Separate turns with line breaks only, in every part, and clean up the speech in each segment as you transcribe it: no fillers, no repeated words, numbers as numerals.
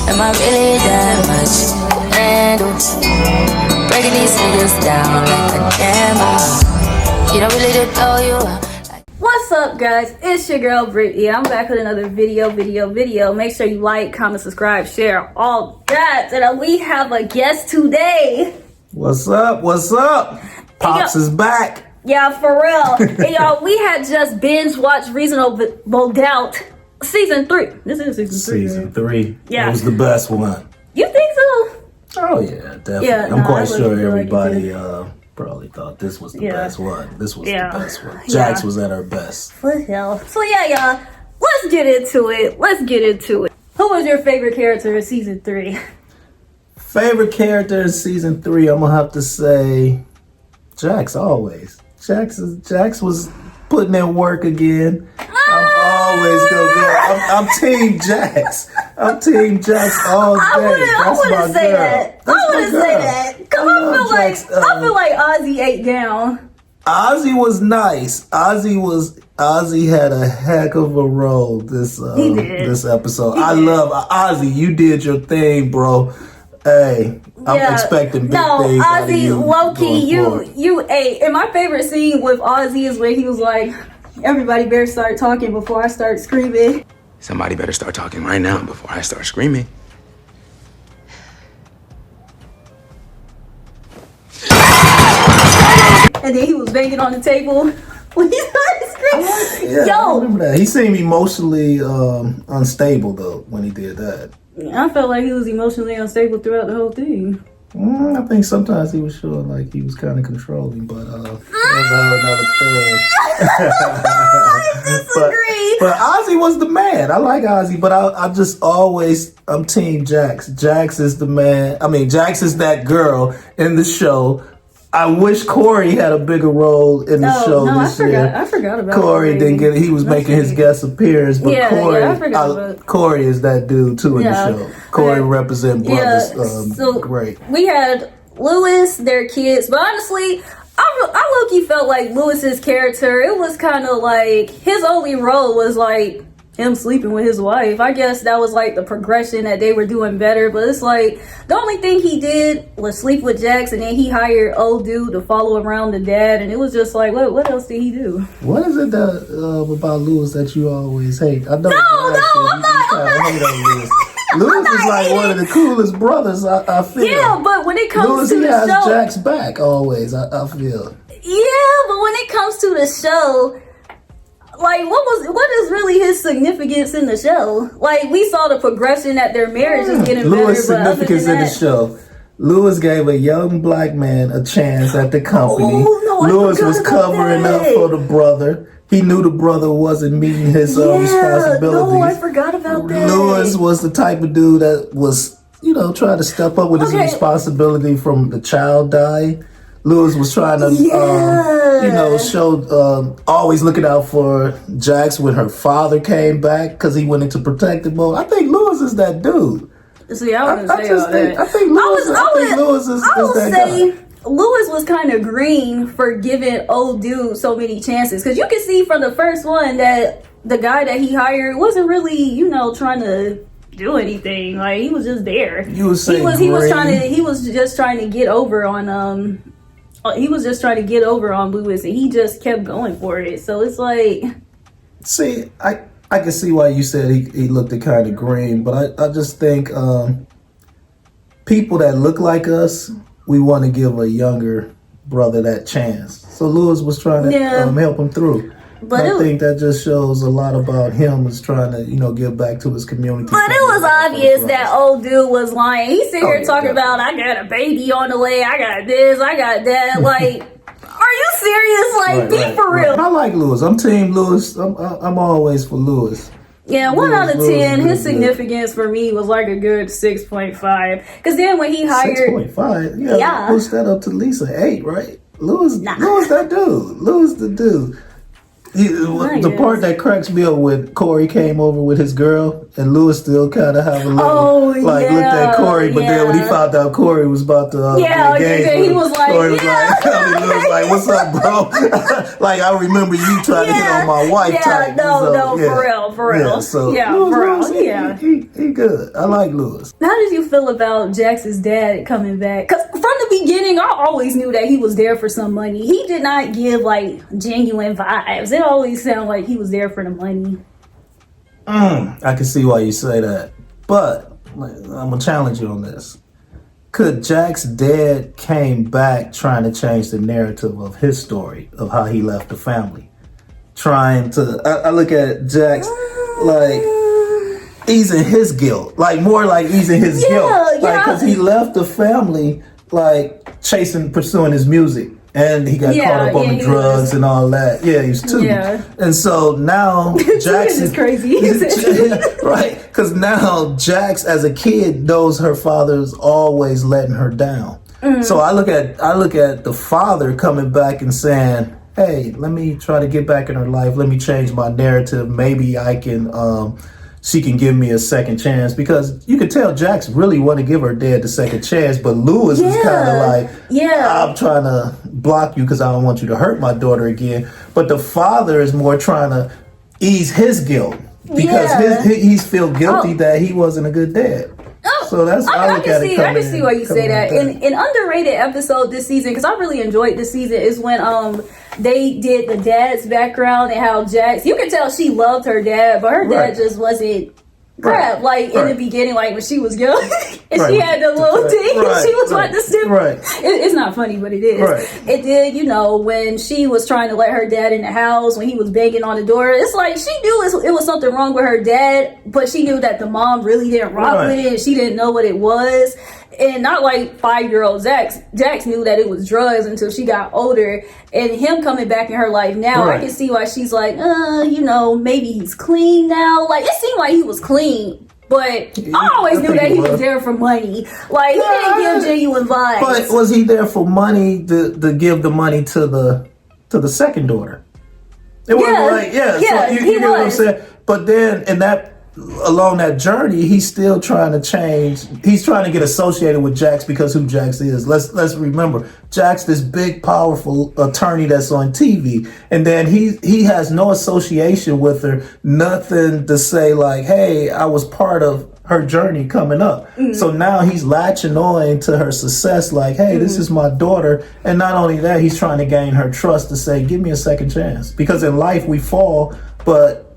Am I really that much to handle? Breaking these niggas down like a camel. You don't really know you are.
What's up, guys? It's your girl Brittany. I'm back with another video. Make sure you like, comment, subscribe, share, all that. And we have a guest today.
What's up? Pops is back.
Yeah, for real. And y'all, we had just binge watched Reasonable Doubt season 3. This is
Season 3.
Yeah.
It was the best one.
You think so?
Oh yeah, definitely.
Yeah,
I'm quite
I
sure
feel like
everybody probably thought this was the best one. This was the best one. Jax was at her best.
For hell. So yeah, y'all, let's get into it. Who was your favorite character in season 3?
Favorite character in season 3, I'm gonna have to say Jax always. Jax was putting in work again. I'm always gonna go. I'm Team Jax. I'm Team Jax all day.
I wouldn't say that. Cause I feel like Ozzy ate down.
Ozzy was nice. Ozzy had a heck of a role this episode. I love Ozzy. You did your thing, bro. Hey, I'm expecting big things.
No,
out of
Ozzy,
you
low-key, you ate. And my favorite scene with Ozzy is when he was like, everybody better start talking before I start screaming.
Somebody better start talking right now before I start screaming.
And then he was banging on the table when he started screaming.
Yeah, I remember that. He seemed emotionally unstable though when he did that.
I felt like he was emotionally unstable throughout the whole thing.
I think sometimes he was showing like he was kind of controlling, but that's a whole nother thing.
I disagree.
But Ozzy was the man. I like Ozzy, but I'm Team Jax. Jax is the man. I mean, Jax is that girl in the show. I wish Corey had a bigger role in the show this year.
I forgot about
Corey didn't get it. He was making his guest appearance, but Corey is that dude too in the show. Corey represent brothers great.
We had Lewis, their kids, but honestly, I low-key felt like Lewis's character, it was kind of like his only role was like him sleeping with his wife. I guess that was like the progression that they were doing better, but it's like the only thing he did was sleep with Jax, and then he hired old dude to follow around the dad, and it was just like, what else did he do?
What is it that about Lewis that you always hate? I know.
I'm not.
Lewis is like one of the coolest brothers. I feel.
Yeah, but when it comes to the
has
show,
Jax back always. I feel.
Yeah, but when it comes to the show, like, what is really his significance in the show? Like, we saw the progression that their marriage is getting
Lewis'
better, but other than
significance in the show. Lewis gave a young black man a chance at the company. Lewis was covering up for the brother. He knew the brother wasn't meeting his responsibilities.
No, I forgot about that.
Lewis was the type of dude that was, trying to step up with his responsibility from the child dying. Lewis was trying to, show, always looking out for Jax when her father came back because he went into protective mode. I think Lewis is that dude.
See, I wouldn't say all that.
I think Lewis is that guy.
Lewis was kind of green for giving old dude so many chances, because you can see from the first one that the guy that he hired wasn't really, trying to do anything. Like, he was just there. He was just trying to get over on he was just trying to get over on Lewis, and he just kept going for it. So it's like,
see, I can see why you said he looked kind of green, but I just think people that look like us, we want to give a younger brother that chance. So Lewis was trying to help him through. But I think that just shows a lot about him is trying to, give back to his community.
But it was obvious that old dude was lying. He's sitting here talking about, I got a baby on the way, I got this, I got that. Like, are you serious? Like, be for real.
I like Lewis. I'm Team Lewis. I'm always for Lewis.
Yeah, 1 out of 10. His significance for me was like a good 6.5. Because then when he hired
6.5, yeah, push that up to at least an 8, right? Lewis that dude. Lewis the dude. The part that cracks me up when Corey came over with his girl and Lewis still kind of have a little looked at Corey, but then when he found out Corey was about to be engaged,
he was like,
Corey was Lewis was like, "What's up, bro?" Like, I remember you trying to hit on my wife. Type.
For real.
He good. I like Lewis.
How did you feel about Jax's dad coming back? Because from the beginning, I always knew that he was there for some money. He did not give like genuine vibes. It always sounded like he was there for the money.
I can see why you say that, but I'm gonna challenge you on this. Could Jax's dad came back trying to change the narrative of his story of how he left the family? Trying to, I look at Jax like easing his guilt, like more like easing his guilt, like because he left the family like pursuing his music, and he got caught up on the drugs and all that. Yeah, he was too. And so now Jax
is crazy,
right? Because now Jax, as a kid, knows her father's always letting her down. So I look at the father coming back and saying, "Hey, let me try to get back in her life. Let me change my narrative. Maybe I can." She can give me a second chance, because you could tell Jax really want to give her dad the second chance, but Lewis is kind of like, I'm trying to block you because I don't want you to hurt my daughter again. But the father is more trying to ease his guilt because he's feel guilty that he wasn't a good dad. So that's I
can see why you say that. An underrated episode this season, because I really enjoyed this season, is when they did the dad's background and how Jax, you can tell she loved her dad, but her dad just wasn't crap. Like in the beginning, like when she was young and she had the little thing and she was like the sibling. It's not funny, but it is. It did, when she was trying to let her dad in the house, when he was banging on the door, it's like she knew it was something wrong with her dad, but she knew that the mom really didn't rock with it, and she didn't know what it was. And not like 5-year-old Jax. Jax knew that it was drugs until she got older. And him coming back in her life now, I can see why she's like, maybe he's clean now. Like, it seemed like he was clean. But I always knew that he was there for money. Like, he didn't give genuine vibes.
But was he there for money to give the money to the second daughter? It wasn't like, so you get what I'm saying? But then along that journey, he's still trying to change. He's trying to get associated with Jax because who Jax is. Let's remember, Jax, this big, powerful attorney that's on TV, and then he has no association with her, nothing to say like, hey, I was part of her journey coming up. So now he's latching on to her success like, hey, this is my daughter. And not only that, he's trying to gain her trust to say, give me a second chance. Because in life we fall, but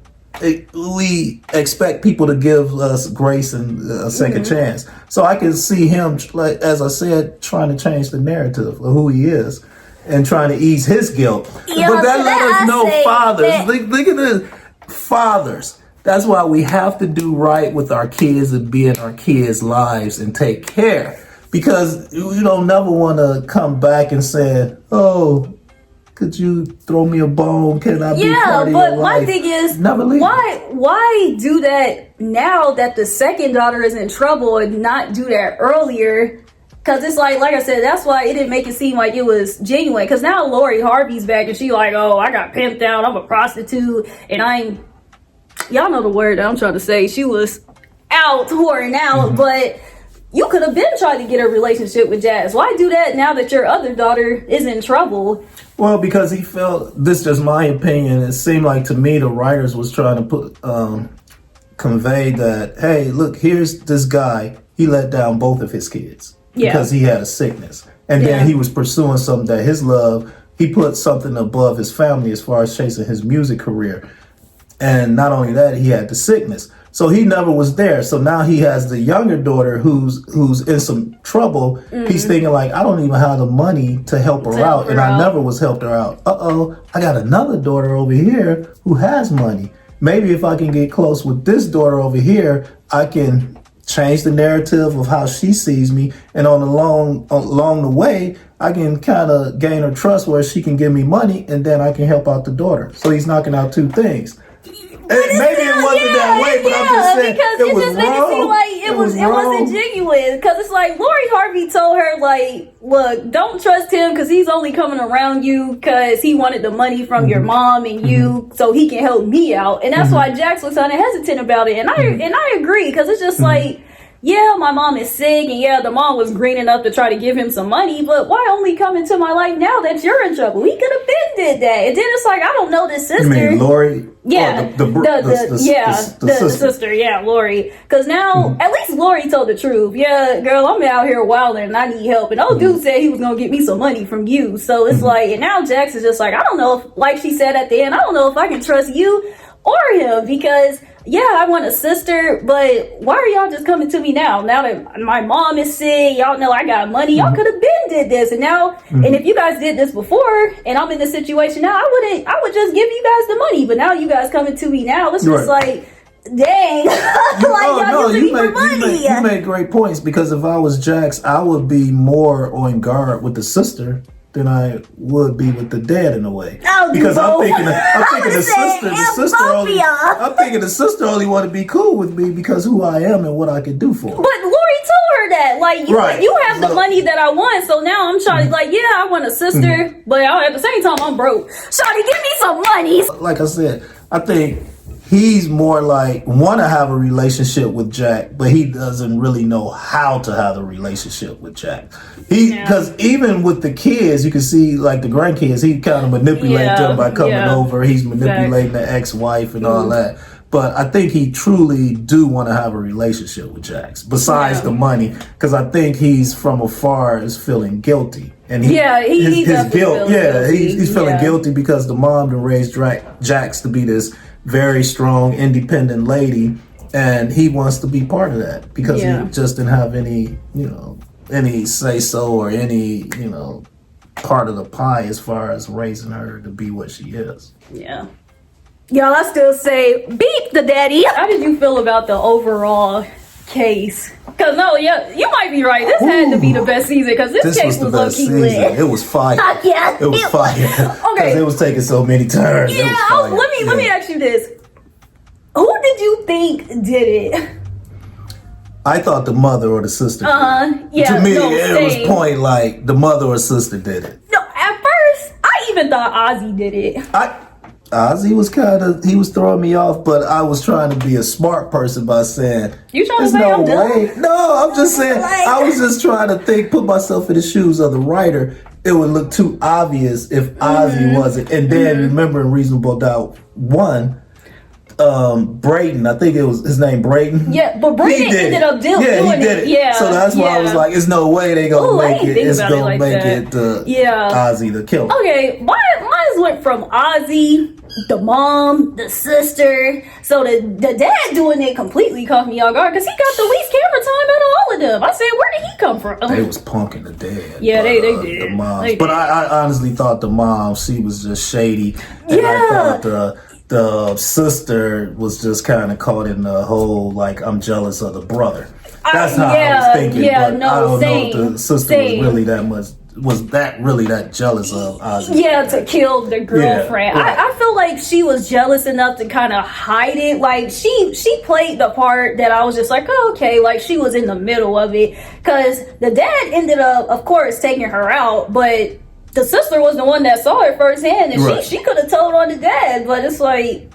we expect people to give us grace and a second chance. So I can see him, like as I said, trying to change the narrative of who he is and trying to ease his guilt. But that let us know fathers. Look at this. Fathers. That's why we have to do right with our kids and be in our kids' lives and take care. Because you don't never want to come back and say, oh, could you throw me a bone? Can I be part of your life? Yeah, but
my thing is, why do that now that the second daughter is in trouble and not do that earlier? Because it's like I said, that's why it didn't make it seem like it was genuine. Because now Lori Harvey's back and she like, oh, I got pimped out. I'm a prostitute. And y'all know the word that I'm trying to say. She was out, whoring out, but you could have been trying to get a relationship with Jazz. Why do that now that your other daughter is in trouble?
Well, because he felt, this is just my opinion, it seemed like to me the writers was trying to convey that, hey, look, here's this guy, he let down both of his kids because he had a sickness. And then he was pursuing something that his love, he put something above his family as far as chasing his music career. And not only that, he had the sickness. So he never was there. So now he has the younger daughter who's in some trouble. He's thinking like, I don't even have the money to help her out. And I never was helped her out. I got another daughter over here who has money. Maybe if I can get close with this daughter over here, I can change the narrative of how she sees me. And along the way, I can kind of gain her trust where she can give me money and then I can help out the daughter. So he's knocking out two things. Maybe it wasn't that way, but I'm just saying
because
it was
just made it seem
wrong.
like it wasn't genuine. Because it's like Lori Harvey told her, like, look, don't trust him because he's only coming around you because he wanted the money from your mom and you, so he can help me out. And that's why Jax was kind of hesitant about it. And I agree, because it's just like, yeah, my mom is sick, and yeah, the mom was green enough to try to give him some money, but why only come into my life now that you're in trouble? He could have been did that. And then it's like, I don't know this sister.
You mean Lori?
Yeah, the sister, yeah, Lori. Because now, at least Lori told the truth. Yeah, girl, I'm out here wilding and I need help. And old dude said he was going to get me some money from you. So it's like, and now Jax is just like, I don't know if, like she said at the end, I don't know if I can trust you or him because, yeah, I want a sister, but why are y'all just coming to me now? Now that my mom is sick, y'all know I got money, y'all could have been did this. And now, and if you guys did this before, and I'm in this situation now, I would just give you guys the money. But now you guys coming to me now, it's just like, dang.
You make great points, because if I was Jax, I would be more on guard with the sister than I would be with the dad in a way. Because I'm thinking the sister only want to be cool with me because who I am and what I can do for her.
But Lori told her that, like, you have the money that I want, so now I'm trying to, like, yeah, I want a sister, but at the same time, I'm broke. Shawty, give me some money.
Like I said, I think he's more like want to have a relationship with Jack, but he doesn't really know how to have a relationship with Jack. Because even with the kids, you can see like the grandkids, he kind of manipulates them by coming over. He's manipulating the ex-wife and all that. But I think he truly do want to have a relationship with Jax, besides the money, because I think he's from afar is feeling guilty. And his guilt, he's feeling guilty because the mom done raised Jax to be this very strong, independent lady, and he wants to be part of that because he just didn't have any, any say so or any, part of the pie as far as raising her to be what she is.
Yeah. Y'all, I still say beat the daddy. How did you feel about the overall case? Because you might be right. This had to be the best season because this case was low-key lit.
It was fire. It was fire. Okay. Because it was taking so many turns.
Yeah, let me ask you this. Who did you think did it?
I thought the mother or the sister did it. To me, it was point like the mother or sister did it.
No, at first, I even thought Ozzy did it.
Ozzy was throwing me off, but I was trying to be a smart person by saying,
"You trying to say I'm dumb?"
No, I'm just saying, I was just trying to put myself in the shoes of the writer. It would look too obvious if Ozzy wasn't. And then remember in Reasonable Doubt 1, Braden, I think it was his name, Braden.
Yeah, but Braden ended up doing it.
He did it. Yeah, so that's why I was like, "There's no way they gonna make it. It's gonna make it Ozzy the killer." Okay, mine went from Ozzy, the mom, the sister. So the dad doing it completely caught me off guard because he got the least camera time out of all of them. I said, where did he come from? They was punking the dad. Yeah, they did. The moms. But I honestly thought the mom, she was just shady. And I thought the sister was just kind of caught in the whole, like, I'm jealous of the brother. That's how I was thinking. But I don't know if the sister was really that jealous of Ozzy. Yeah, to kill the girlfriend. Yeah, I feel like she was jealous enough to kind of hide it. Like, she played the part that I was just like, oh, okay, like, she was in the middle of it. Because the dad ended up, of course, taking her out, but the sister was the one that saw it firsthand, and she could have told on the dad, but it's like...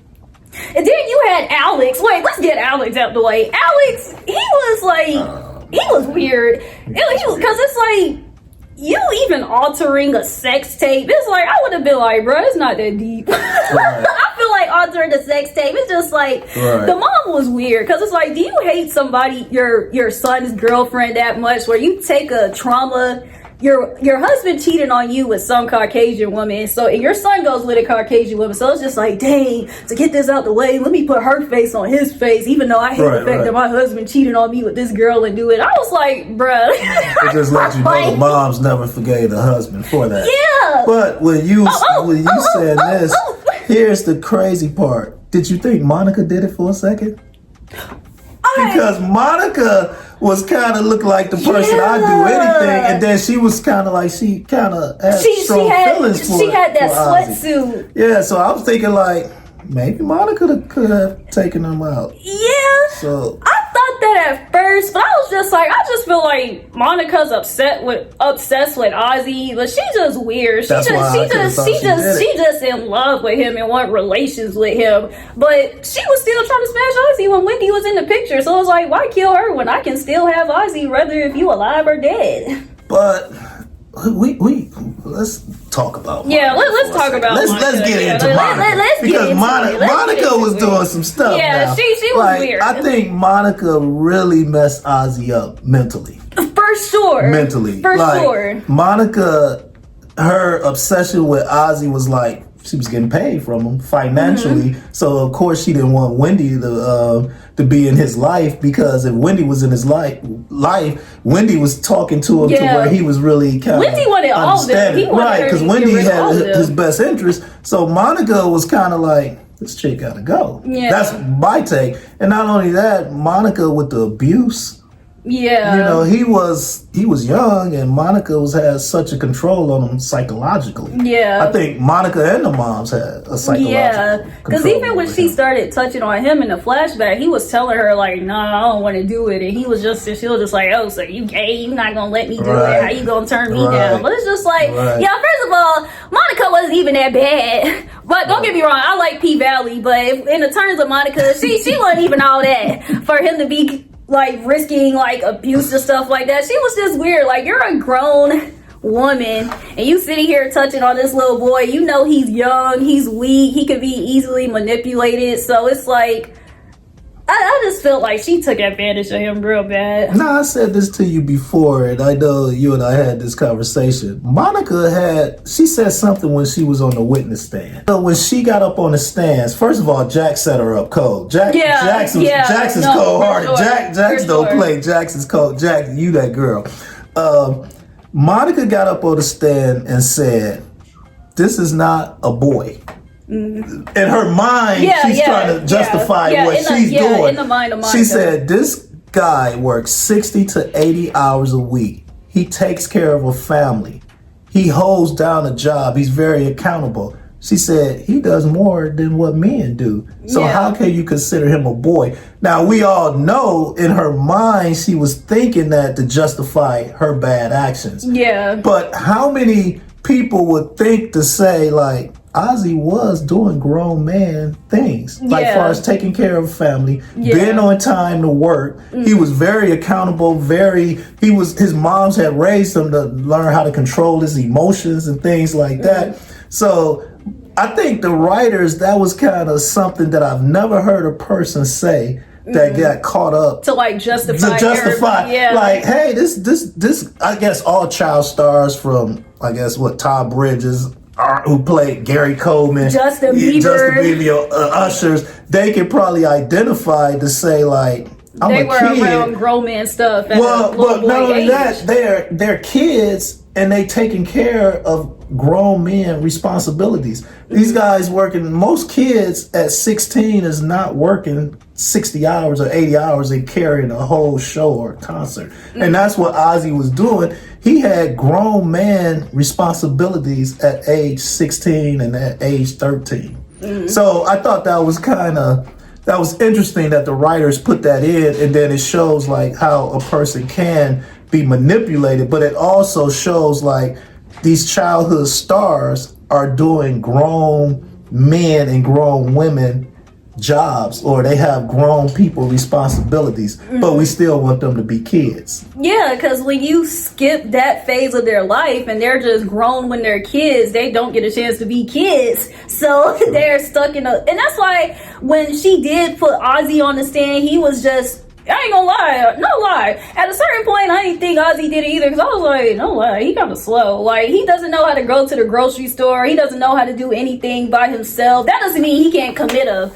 And then you had Alex. Wait, let's get Alex out the way. Alex, he was like... he was weird. Because it's like... You even altering a sex tape, it's like, I would have been like, bro, it's not that deep. I feel like altering the sex tape, it's just like, the mom was weird. Because it's like, do you hate somebody, your son's girlfriend that much, where you take a trauma... Your husband cheated on you with some Caucasian woman, and your son goes with a Caucasian woman, so it's just like, dang, to get this out the way, let me put her face on his face, even though I hate the fact that my husband cheated on me with this girl and do it. I was like, bruh. It just let you know the moms never forgave the husband for that. Yeah. But when you said this, here's the crazy part. Did you think Monica did it for a second? Because Monica was kind of looked like the person I do anything, and then she was kind of like she kind of had strong feelings for. She had that sweatsuit. Yeah, so I was thinking like, maybe Monica could have taken him out.
Yeah.
So
I thought that at first, but I was just like, I just feel like Monica's obsessed with Ozzy, but she's just weird. She just in love with him and want relations with him. But she was still trying to smash Ozzy when Wendy was in the picture. So I was like, why kill her when I can still have Ozzy, whether if you alive or dead?
but we let's talk about Monica.
Yeah, let's talk about
let's
Monica.
get into Monica
Let's
because
get into
Monica was doing some stuff.
Yeah,
now.
she was
like,
weird.
I think Monica really messed Ozzy up mentally.
For sure. For sure.
Monica, her obsession with Ozzy was like she was getting paid from him financially, so of course she didn't want Wendy to be in his life, because if Wendy was in his life, Wendy was talking to him to where he was really kind of
Wendy wanted all of them. He wanted
right, because Wendy had his best interest. So Monica was kind of like, this chick gotta go. Yeah, that's my take. And not only that, Monica with the abuse.
Yeah,
you know, he was young, and Monica had such a control on him psychologically. Yeah, I think Monica and the moms had a psychological
because even when she started touching on him in the flashback, he was telling her like, "No, I don't want to do it," and she was just like, "Oh, so you gay? You not gonna let me do it? How you gonna turn me down?" But it's just like, yeah. First of all, Monica wasn't even that bad. But don't get me wrong, I like P Valley, but in the terms of Monica, she wasn't even all that for him to be like risking like abuse and stuff like that. She was just weird. Like, you're a grown woman and you sitting here touching on this little boy. You know he's young, he's weak, he could be easily manipulated. So it's like, I just felt like she took advantage of him real bad.
No, I said this to you before, and I know you and I had this conversation. Monica she said something when she was on the witness stand. So when she got up on the stands, first of all, Jack set her up cold. Jackson's cold-hearted. Sure, Jax don't play. Jackson's cold. Jack, you that girl. Monica got up on the stand and said, "This is not a boy." In her mind, she's trying to justify what she's doing.
In the mind of Monica.
She said, this guy works 60 to 80 hours a week. He takes care of a family. He holds down a job. He's very accountable. She said, he does more than what men do. So how can you consider him a boy? Now, we all know in her mind, she was thinking that to justify her bad actions. Yeah. But how many people would think to say, like, Ozzy was doing grown man things, like far as taking care of family, being on time to work. He was very accountable, his moms had raised him to learn how to control his emotions and things like that. So I think the writers, that was kind of something that I've never heard a person say that got caught up
to like justify
like, hey, this I guess all child stars from Todd Bridges, who played Gary Coleman,
Justin Bieber,
Ushers, they can probably identify to say like,
they were around grown man stuff.
Well, but not only that, they're kids and they taking care of grown men responsibilities. These guys working, most kids at 16 is not working 60 hours or 80 hours and carrying a whole show or concert. And that's what Ozzy was doing. He had grown man responsibilities at age 16 and at age 13. So I thought that was interesting that the writers put that in, and then it shows like how a person can be manipulated, but it also shows like these childhood stars are doing grown men and grown women jobs, or they have grown people responsibilities, but we still want them to be kids.
Yeah, because when you skip that phase of their life and they're just grown when they're kids, they don't get a chance to be kids. So they're stuck in and that's why when she did put Ozzy on the stand, he was just, I ain't gonna lie, no lie. At a certain point, I didn't think Ozzy did it either, because I was like, no lie, he kind of slow. Like, he doesn't know how to go to the grocery store. He doesn't know how to do anything by himself. That doesn't mean he can't commit a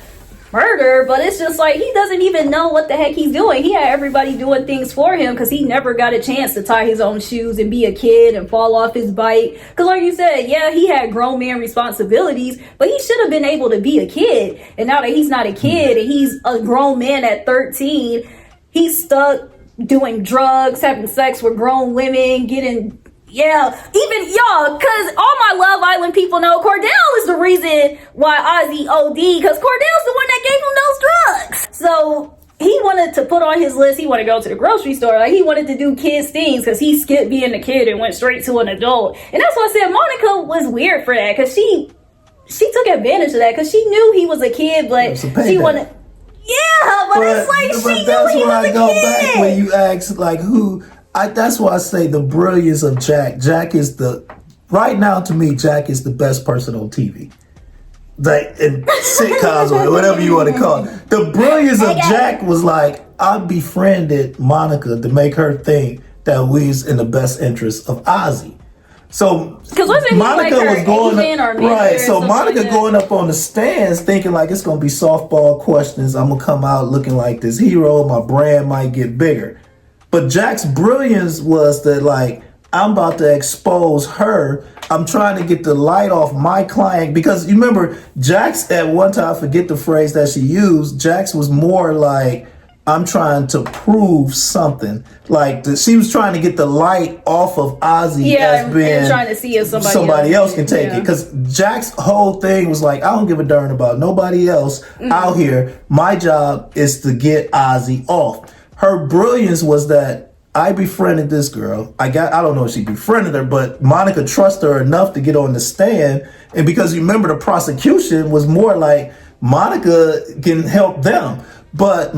murder, but it's just like he doesn't even know what the heck he's doing. He had everybody doing things for him because he never got a chance to tie his own shoes and be a kid and fall off his bike. Because like you said, yeah, he had grown man responsibilities, but he should have been able to be a kid. And now that he's not a kid and he's a grown man at 13, he's stuck doing drugs, having sex with grown women, getting Yeah, even y'all, cause all my Love Island people know Cordell is the reason why Ozzy OD, cause Cordell's the one that gave him those drugs. So he wanted to put on his list, he wanted to go to the grocery store, like he wanted to do kids things, cause he skipped being a kid and went straight to an adult. And that's why I said Monica was weird for that, cause she took advantage of that, cause she knew he was a kid, but she wanted. Yeah, but it's like she knew he was a kid.
Back when you ask like who. That's why I say the brilliance of Jack. Jack is right now to me, Jack is the best person on TV. Like in sitcoms or whatever you want to call it. The brilliance of Jack was like, I befriended Monica to make her think that we was in the best interest of Ozzy. So Monica was going up, right. So Monica going up on the stands thinking like it's gonna be softball questions. I'm gonna come out looking like this hero. My brand might get bigger. But Jack's brilliance was that, like, I'm about to expose her. I'm trying to get the light off my client. Because you remember, Jax at one time, I forget the phrase that she used, Jax was more like, I'm trying to prove something. Like, she was trying to get the light off of Ozzy as being...
and trying to see if
somebody else can take it. Because Jack's whole thing was like, I don't give a darn about nobody else out here. My job is to get Ozzy off. Her brilliance was that I befriended this girl. I don't know if she befriended her, but Monica trusted her enough to get on the stand. And because you remember the prosecution was more like Monica can help them. But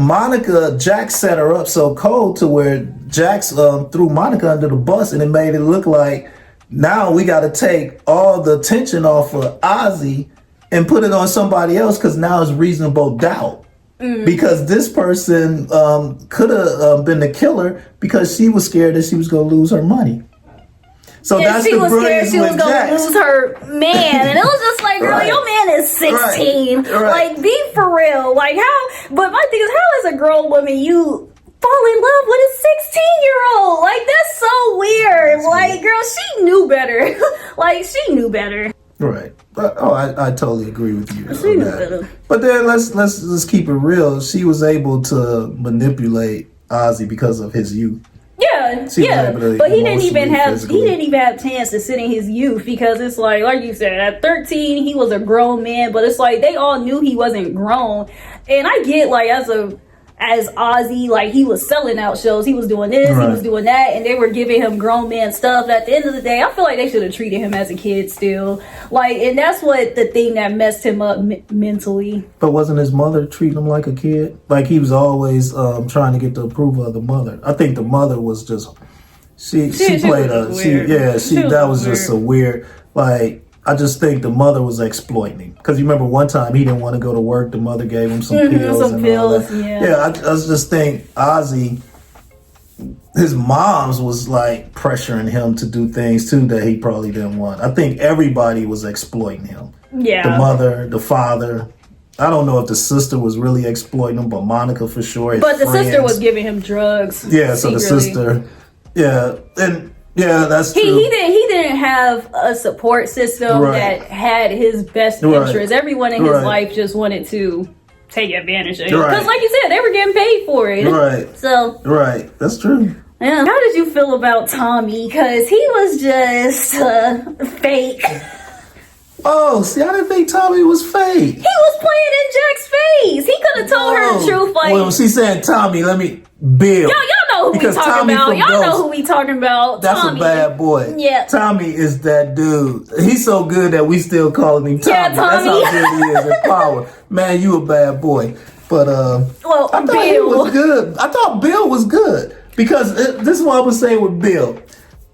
Jax set her up so cold to where Jax threw Monica under the bus, and it made it look like now we got to take all the attention off of Ozzy and put it on somebody else because now it's reasonable doubt. Because this person could have been the killer because she was scared that she was going to lose her money. So that's
she
the
was scared she was going to lose her man. And it was just like, girl, your man is 16.
Right.
Like, be for real. Like, how? But my thing is, how as a grown woman, you fall in love with a 16-year-old? Like, that's so weird. Like, girl, she knew better. Like, she knew better.
Right. I totally agree with you on that. But then let's keep it real. She was able to manipulate Ozzy because of his youth.
Yeah, but he didn't even have chance to sit in his youth because it's like you said, at 13 he was a grown man, but it's like they all knew he wasn't grown. And I get like as Ozzy, like he was selling out shows, he was doing this, he was doing that, and they were giving him grown man stuff. At the end of the day, I feel like they should have treated him as a kid still. Like, and that's what the thing that messed him up mentally.
But wasn't his mother treating him like a kid? Like he was always trying to get the approval of the mother. I think the mother was just she played that was just a weird, like, I just think the mother was exploiting him. Because you remember one time he didn't want to go to work. The mother gave him some pills. All that. I just think Ozzy, his mom's was like pressuring him to do things too that he probably didn't want. I think everybody was exploiting him. Yeah. The mother, the father. I don't know if the sister was really exploiting him, but Monica for sure.
But the sister was giving him drugs.
Yeah, so the sister. Yeah, and... yeah, that's true.
He didn't have a support system that had his best interest. Everyone in his life just wanted to take advantage of him. Because like you said, they were getting paid for it.
Right.
So.
Right. That's true.
Yeah. How did you feel about Tommy? Because he was just fake.
Oh, see, I didn't think Tommy was fake.
He was playing in Jack's face. He could have told her the truth. Like,
well, she's saying Tommy, Bill.
Y'all know who we talking about. Y'all know who we talking about.
That's Tommy. A bad boy. Yeah. Tommy is that dude. He's so good that we still calling him Tommy. Yeah, Tommy. That's how good he is in power. Man, you a bad boy. But I thought he was good. I thought Bill was good. Because this is what I was saying with Bill.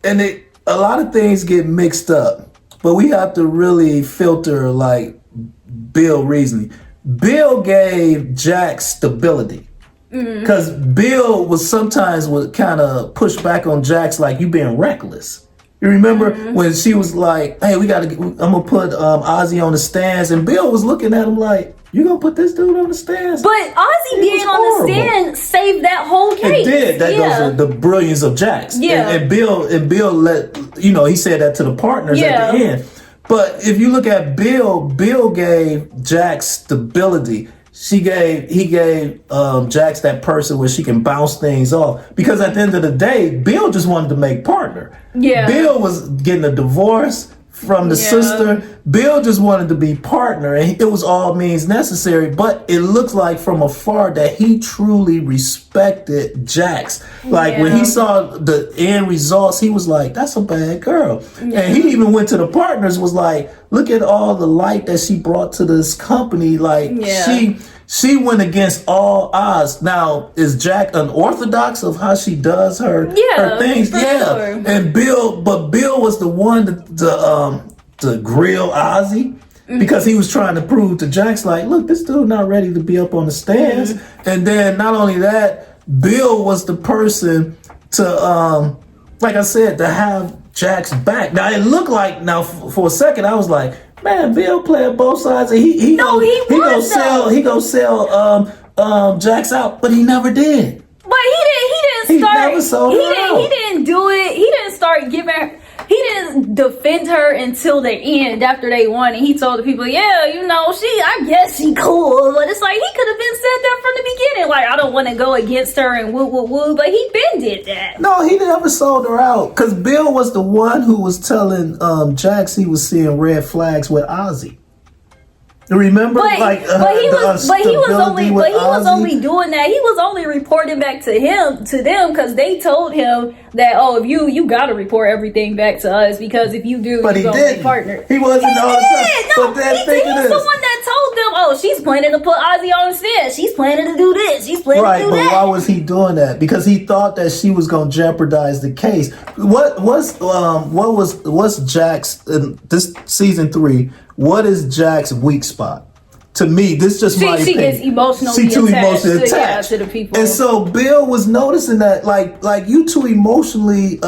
And a lot of things get mixed up. But we have to really filter like Bill reasoning. Bill gave Jack stability. Because Bill was sometimes would kind of push back on Jax like, you being reckless. You remember when she was like, hey, I'm going to put Ozzy on the stands. And Bill was looking at him like, you going to put this dude on the stands?
But Ozzy being on the stand saved that whole case.
It did. That goes to the brilliance of Jax. Yeah. And Bill let, he said that to the partners at the end. But if you look at Bill gave Jax stability. he gave Jax that person where she can bounce things off. Because at the end of the day, Bill just wanted to make partner.
Yeah.
Bill was getting a divorce from the sister. Bill just wanted to be partner, and it was all means necessary. But it looks like from afar that he truly respected Jax. Like when he saw the end results, he was like, "That's a bad girl." And he even went to the partners, was like, "Look at all the light that she brought to this company. Like she went against all odds." Now, is Jack unorthodox of how she does her things?
Sure.
And Bill was the one to grill Ozzy because he was trying to prove to Jax, like, look, this dude not ready to be up on the stands. And then not only that, Bill was the person to, like I said, to have Jax back. Now it looked like, for a second, I was like, man, Bill playing both sides, and he gonna sell Jax out, but he never did.
But he
never sold her out.
He didn't do it. He didn't start giving her. He didn't defend her until the end after they won, and he told the people, "Yeah, you know, I guess she cool." But it's like he could have been said that from the beginning. Like, I don't want to go against her and woo. But he been did that.
No, he never sold her out because Bill was the one who was telling Jax he was seeing red flags with Ozzy. Remember,
but he was only doing that. He was only reporting back to them because they told him that, oh, if you got to report everything back to us, because if you do,
but
you're going to be partner.
He wasn't all the time.
No, he's the one that told them, oh, she's planning to put Ozzy on the stand. She's planning to do this. She's planning to do that.
Right, but why was he doing that? Because he thought that she was going to jeopardize the case. What's Jax in this season 3? What is Jack's weak spot? To me, this is just my opinion.
She gets emotionally attached to the people.
And so Bill was noticing that, like you too emotionally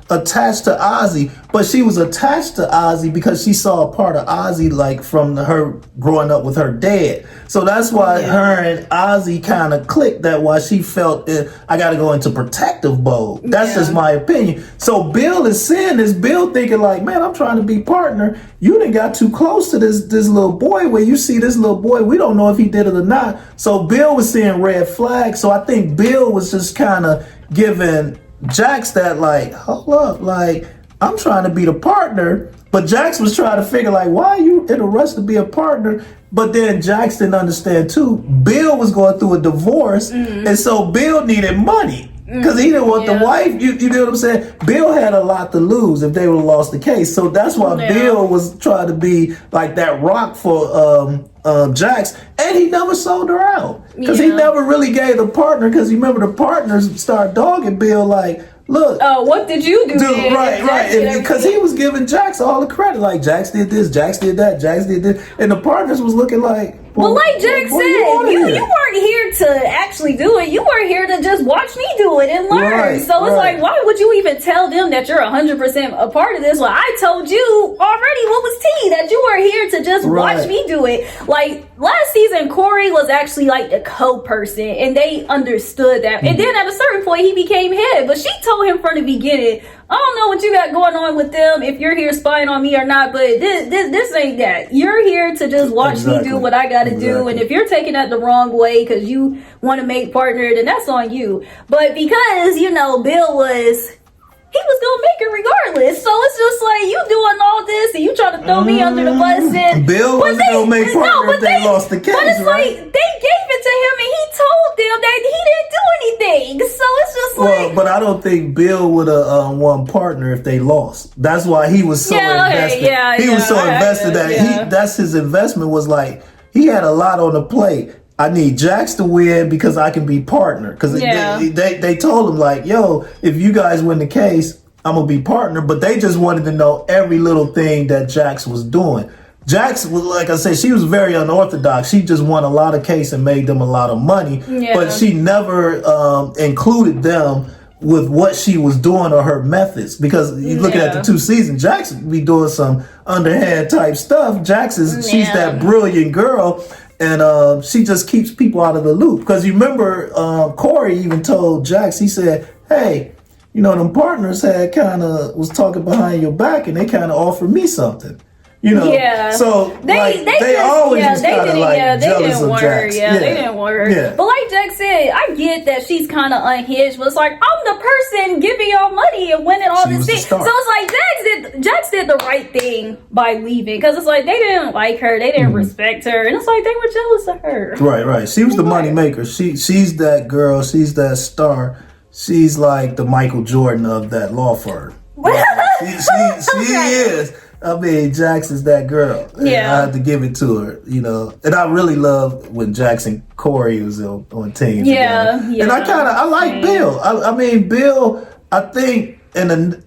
attached to Ozzy, but she was attached to Ozzy because she saw a part of Ozzy, like from her growing up with her dad. So that's why her and Ozzy kind of clicked. That why she felt I got to go into protective mode. That's just my opinion. So Bill is seeing this. Bill thinking like, man, I'm trying to be partner. You done got too close to this little boy. Where you see this little boy, we don't know if he did it or not. So Bill was seeing red flags. So I think Bill was just kind of giving Jax that, like, hold up, like, I'm trying to be the partner, but Jax was trying to figure, like, why are you in a rush to be a partner? But then Jax didn't understand too. Bill was going through a divorce, and so Bill needed money because he didn't want the wife. You know what I'm saying? Bill had a lot to lose if they would have lost the case. So that's why Bill was trying to be like that rock for Jax, and he never sold her out because he never really gave the partner. Because you remember the partners start dogging Bill like, look,
what did you do?
Right, because he was giving Jax all the credit. Like, Jax did this, Jax did that, Jax did this, and the partners was looking like,
well, like Jax said, you weren't here to actually do it. You were here to just watch me do it and learn. So it's like, why would you even tell them that you're 100% a part of this? Well, I told you already what was tea, that you were here to just watch me do it. Like, last season, Corey was actually like the co-person, and they understood that. And then at a certain point, he became head. But she told him from the beginning, I don't know what you got going on with them, if you're here spying on me or not, but this ain't that. You're here to just watch me do what I gotta do, and if you're taking that the wrong way because you want to make partner, then that's on you. But because, Bill he was gonna make it regardless. So it's just like, you doing all this and you trying to throw me under the bus. And
Bill was gonna make partner if they lost the case,
but it's like, they gave it to him and he told them that he didn't do anything. So it's just like,
but I don't think Bill would have won partner if they lost. That's why he was so invested. He was so invested that that's his investment, was like, he had a lot on the plate. I need Jax to win because I can be partner. Because they told him, like, yo, if you guys win the case, I'm going to be partner. But they just wanted to know every little thing that Jax was doing. Jax was, like I said, she was very unorthodox. She just won a lot of case and made them a lot of money. But she never included them with what she was doing or her methods. Because you looking at the 2 seasons, Jax be doing some underhand type stuff. She's that brilliant girl. And she just keeps people out of the loop. Because you remember, Corey even told Jax, he said, hey, them partners was talking behind your back and they kind of offered me something. You know,
Yeah.
so they
just,
always
yeah,
was
they
kind of
didn't,
like
yeah, they
jealous
didn't
of
work.
Jax.
Yeah, they didn't work.
Yeah.
But like Jack said, I get that she's kind of unhinged, but it's like, I'm the person giving y'all money and winning all
She
this
was the
thing. So
star.
it's like Jax did the right thing by leaving, because it's like they didn't like her, they didn't respect her, and it's like they were jealous of her.
Right. She was the money maker. She's that girl. She's that star. She's like the Michael Jordan of that law firm. She is. I mean, Jax is that girl. And
Yeah.
I had to give it to her, you know. And I really love when Jax and Corey was on teams.
Yeah,
together.
yeah.
And I like
Same.
Bill. I mean, Bill, I think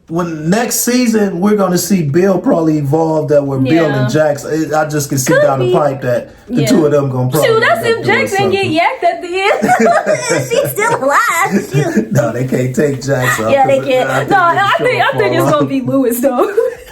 when next season we're going to see Bill probably evolve that where Bill
Yeah.
and Jax, I just can see
Could
down
be.
the pipe that the
Yeah.
two of them going to probably
Shoot, that's
end up
if
doing
Jackson get
something.
yacked at the end. She's still alive. Shoot.
No, they can't take Jax up.
Yeah, they
'cause
can't. No, I think it's gonna be Lewis though.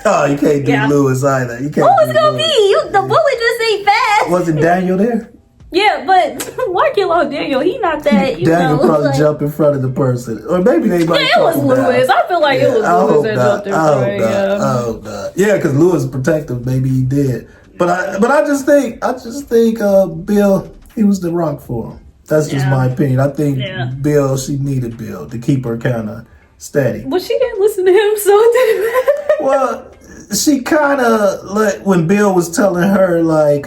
Oh, you can't do
Yeah.
Lewis either. You can't.
Who
do
is gonna
Lewis.
be? The bullet just ain't fast.
Wasn't Daniel there?
Yeah, but why kill out Daniel? He not that. You
Daniel
know,
probably
like,
jumped in front of the person, or maybe they might.
Yeah, it was
talk him down.
Lewis. I feel like it was
I
Lewis
hope
that
not.
jumped in
I
front.
hope not.
Yeah.
I hope not. Yeah, because Lewis is protective. Maybe he did, but I just think Bill, he was the rock for him. That's just
Yeah.
my opinion. I think
Yeah.
Bill, she needed Bill to keep her kind of steady.
But she didn't listen to him, so it didn't matter.
Well, she kind of like when Bill was telling her like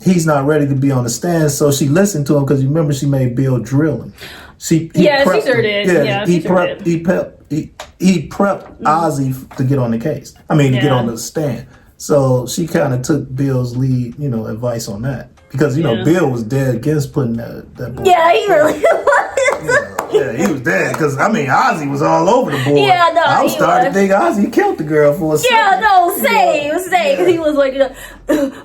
he's not ready to be on the stand, so she listened to him because you remember she made Bill drill him. He
Yeah, she
prepped
sure
him.
did.
Yeah,
Yeah,
he
she sure
prepped.
did.
He prepped Ozzy to get on the case. I mean, to get
Yeah.
on the stand. So she kind of took Bill's lead, advice on that because
Yeah.
Bill was dead against putting that boy.
Yeah, he really was.
Yeah, he was dead because Ozzy was all over the board.
Yeah, no,
I was
he
starting to
was.
think Ozzy killed the girl for a second.
Yeah, no, same. Because he was like,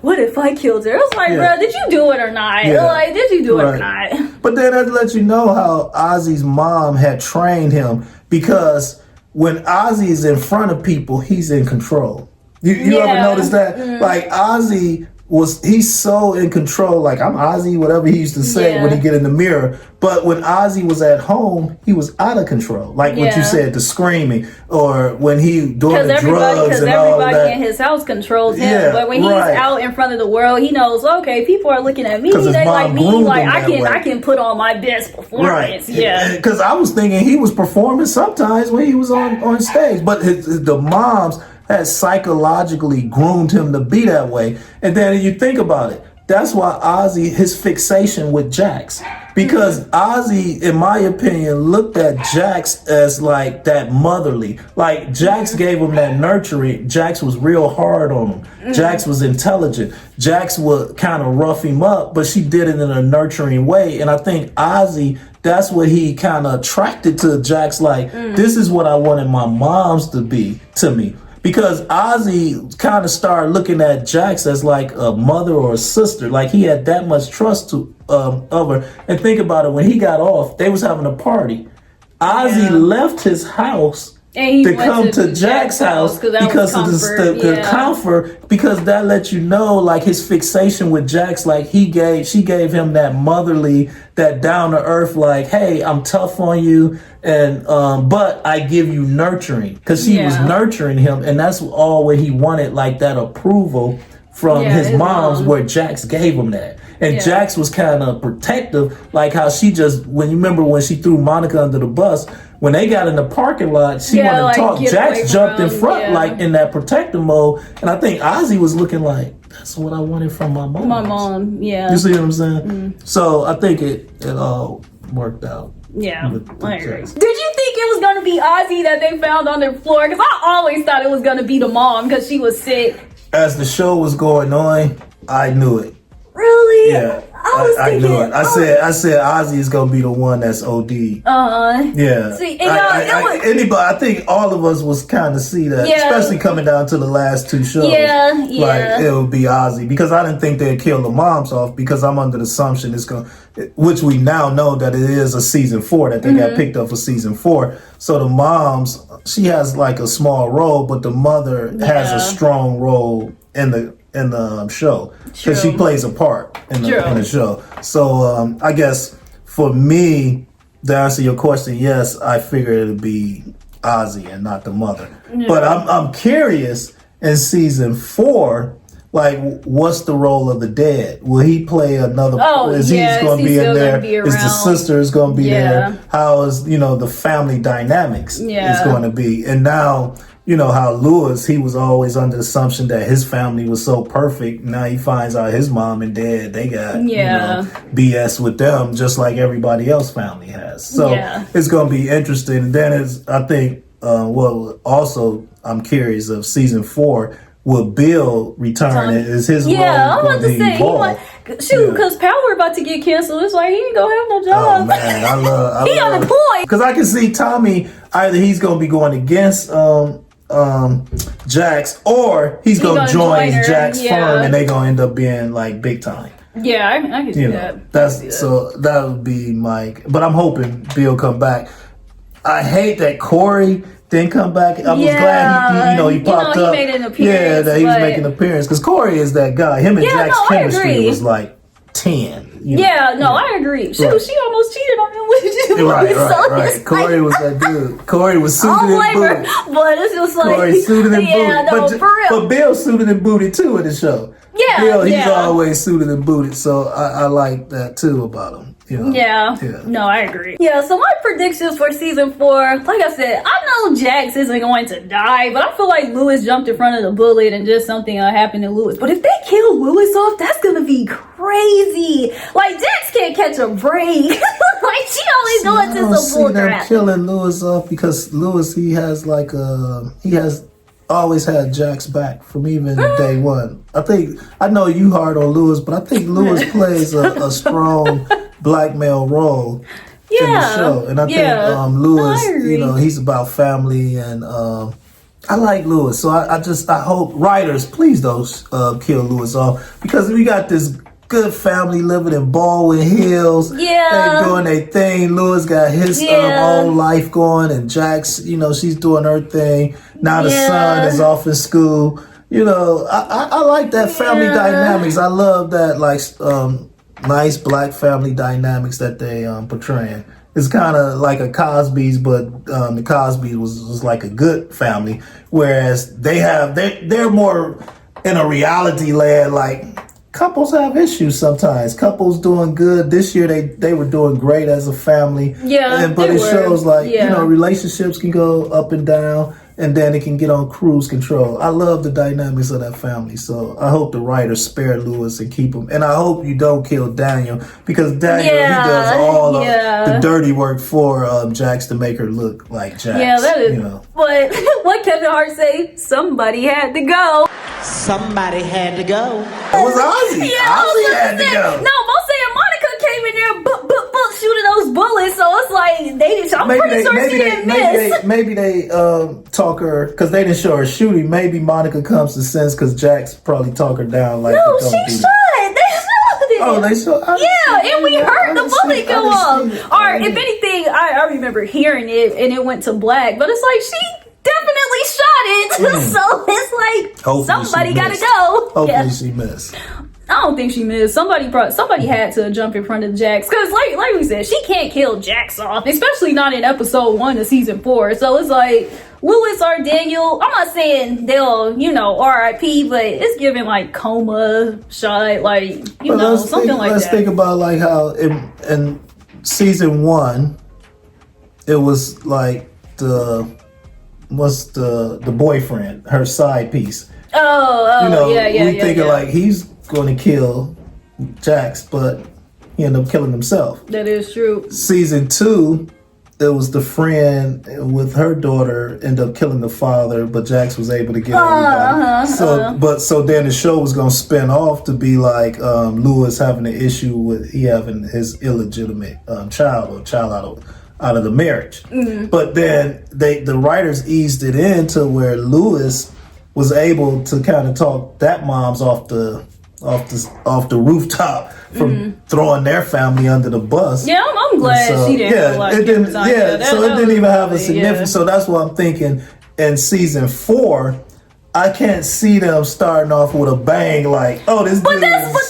what if I killed her? I was like,
Yeah.
bro, did you do it or not?
Yeah.
Like, did you do it or
Right.
not?
But then I'd let you know how Ozzy's mom had trained him because when Ozzy is in front of people, he's in control. You ever
Yeah.
notice that? Like Ozzy he's so in control. Like I'm Ozzy, whatever he used to say
Yeah.
when he get in the mirror. But when Ozzy was at home, he was out of control. Like what you
Yeah.
said, the screaming, or when he doing the drugs
Because
and all
everybody
that.
in his house controls him.
Yeah,
But when he's
right.
out in front of the world, he knows, okay, people are looking at me.
'Cause his
They
mom
like me.
groomed
Like
him that way.
I can put on my best performance. Yeah.
Because I was thinking he was performing sometimes when he was on stage, but the moms had psychologically groomed him to be that way. And then you think about it, that's why Ozzy, his fixation with Jax, because Ozzy, in my opinion, looked at Jax as like that motherly. Like Jax gave him that nurturing. Jax was real hard on him. Jax was intelligent. Jax would kind of rough him up, but she did it in a nurturing way. And I think Ozzy, that's what he kind of attracted to Jax. Like, this is what I wanted my moms to be to me. Because Ozzy kind of started looking at Jax as like a mother or a sister. Like he had that much trust of her. And think about it, when he got off, they was having a party. Ozzy left his house
And he
to
went
come to
Jack's
Jack's house
that
because
was
of
comfort.
the
Yeah.
comfort, because that let you know like his fixation with Jax, like she gave him that motherly, that down to earth, like, hey, I'm tough on you, and but I give you nurturing, because she was
Yeah.
nurturing him, and that's all what he wanted, like that approval from his moms, where Jax gave him that. And
Yeah.
Jax was kind of protective, like how she just, when you remember when she threw Monica under the bus, when they got in the parking lot, she
Yeah,
wanted
like,
to talk.
get away
Jax jumped in
from,
front,
yeah.
like in that protective mode. And I think Ozzy was looking like, that's what I wanted from my mom.
My mom, yeah.
You see what I'm saying? So I think it all worked out.
Yeah,
with
I agree.
Jax.
Did you think it was gonna be Ozzy that they found on the floor? Because I always thought it was gonna be the mom because she was sick.
As the show was going on, I knew it.
Really?
Yeah.
I
I knew it. I said Ozzy is gonna be the one that's OD. Yeah.
See, and y'all,
anybody, I think all of us was kind of see that,
Yeah.
especially coming down to the last two shows.
Yeah,
Like
yeah.
it would be Ozzy, because I didn't think they'd kill the moms off, because I'm under the assumption it's going, which we now know that it is a season 4, that they got picked up for season 4. So the moms, she has like a small role, but the mother has a strong role in the show, because she
True.
plays a part in
True.
the show. So I guess for me, to answer your question, yes, I figured it'd be Ozzy and not the mother. But I'm curious in season 4, like, what's the role of the dad? Will he play another? Is he going to be in there? Is the sister is going to be there? How is the family dynamics is going to be? And now how Lewis, he was always under the assumption that his family was so perfect. Now he finds out his mom and dad, they got BS with them, just like everybody else family has. So it's going to be interesting. And then I think also I'm curious of season 4. Will Bill return? Is his role going to be evolved?
Because Power about to get canceled. It's like he ain't gonna have no job.
Oh man, I love
he unemployed.
Because I can see Tommy, either he's gonna be going against Jax, or he's gonna join Jax's firm, and they gonna end up being like big time.
Yeah, I can see that.
So that would be but I'm hoping Bill come back. I hate that Corey didn't come back. I was glad he popped up.
He made an appearance.
Yeah, that he was making an appearance because Corey is that guy. Him and Jack's chemistry was like 10.
I agree. She almost cheated on him.
Right. Corey was that dude. Corey was suited and booted.
But it's just like
Corey suited and booted.
For real.
But Bill suited and booted too in the show.
Yeah,
Bill, he's always suited and booted. So I like that too about him.
No, I agree. So my predictions for season 4, like I said, I know Jax isn't going to die, but I feel like Lewis jumped in front of the bullet and just something happened to Lewis. But if they kill Lewis off, that's gonna be crazy. Like, Jax can't catch a break. Like, she always going to some bull crap.
Killing Lewis off because Lewis, he has always had Jax back from even day one. I know you hard on Lewis, but I think Lewis plays a strong black male role in the show. And I think Lewis, he's about family, and I like Lewis. So I hope writers, please don't kill Lewis off, because we got this good family living in Baldwin Hills. They doing their thing. Lewis got his own life going, and Jax, she's doing her thing. Now the son is off in school. I like that family dynamics. I love that, like, nice black family dynamics that they portraying. It's kind of like a Cosby's, but the Cosby was like a good family, whereas they're more in a reality land. Like, couples have issues sometimes. Couples doing good. This year they were doing great as a family. But it shows like relationships can go up and down, and then it can get on cruise control. I love the dynamics of that family. So I hope the writers spare Lewis and keep him. And I hope you don't kill Daniel, because Daniel, he does all of the dirty work for Jax to make her look like Jax.
Yeah, that is. But what Kevin Hart say? Somebody had to go.
Somebody had to go.
It was Ozzy. Ozzy had to go.
No, I'm saying Monica came in there, shooting those bullets. So it's like they didn't. I'm pretty sure she didn't miss.
Maybe they talk her, because they didn't show her shooting. Maybe Monica comes to sense because Jax probably talk her down. Like,
no, she shot. They shot it.
Oh, they shot.
And we heard the bullet go off. Or if anything, I remember hearing it, and it went to black. But it's like she definitely shot it. So it's like, hopefully somebody gotta go.
Hopefully she missed.
I don't think she missed. Somebody had to jump in front of Jax, because like we said, she can't kill Jax off, especially not in episode 1 of season 4. So it's like Lewis or Daniel. I'm not saying they'll RIP, but it's giving like coma shot, like something like that.
Let's think about like how in season 1 it was like the boyfriend, her side piece. We thinking like he's going to kill Jax, but he ended up killing himself.
That is true.
Season 2, it was the friend with her daughter end up killing the father, but Jax was able to get everybody. So then the show was going to spin off to be like Lewis having an issue with having his illegitimate child out of the marriage. But then the writers eased it in to where Lewis was able to kind of talk that mom's off the rooftop from throwing their family under the bus.
Yeah, I'm glad she didn't.
It didn't even have a significance. So that's what I'm thinking. In season 4, I can't see them starting off with a bang like, oh, this dude
that's where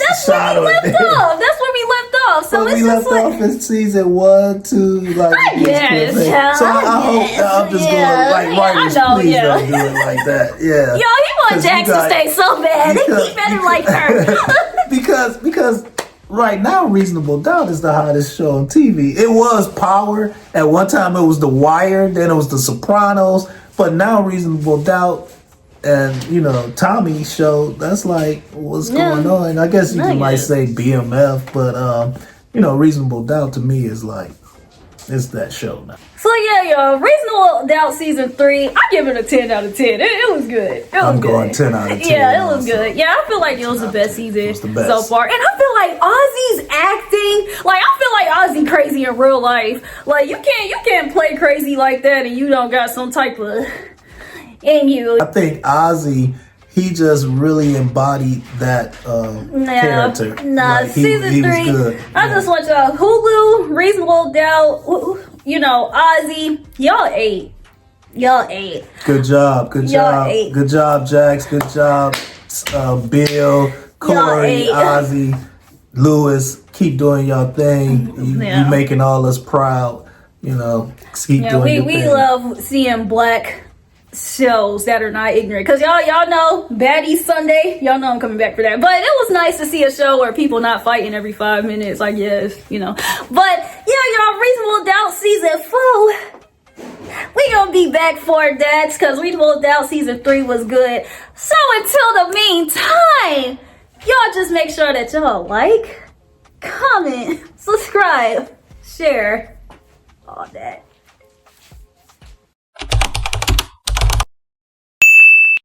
we left off. That's where we left off. So
But
it's
we
just
left off in season 1, 2, like.
guess,
so I hope I'm just
yeah,
going like writers,
I know,
please
yeah.
don't do it like that. Yeah.
Yo, he want
'Cause you
Jax to
got-
stay so bad. They
because-
keep better like her.
because right now Reasonable Doubt is the hottest show on TV. It was Power at one time. It was The Wire. Then it was The Sopranos. But now Reasonable Doubt and Tommy show. That's like what's going on. I guess you might say BMF, but Reasonable Doubt to me is like it's that show now.
So yeah, yo, Reasonable Doubt season 3, I give it a 10 out of 10. It was good. It was
I'm
good.
going 10 out of 10.
Yeah, it was
also.
good. Yeah, I feel like it was the best season
was the best.
so far. And I feel like Ozzy's acting, like I feel like Ozzy crazy in real life. Like you can't play crazy like that and you don't got some type of in you.
I think Ozzy, he just really embodied that character.
Nah,
Like,
season
he
3.
was good.
I just want y'all Hulu, Reasonable Doubt, Ozzy, y'all ate.
Good job. Good
Y'all
job.
ate.
Good job, Jax. Good job, Bill, Corey,
ate.
Ozzy, Lewis. Keep doing your thing.
Yeah.
You making all us proud. Keep
Yeah,
doing your
we
thing.
love seeing black shows that are not ignorant. Cause y'all know Baddies Sunday. Y'all know I'm coming back for that. But it was nice to see a show where people not fighting every 5 minutes. Like yes, But yeah, y'all, Reasonable Doubt season 4. We gonna be back for that because Reasonable Doubt season 3 was good. So until the meantime, y'all just make sure that y'all like, comment, subscribe, share, all that.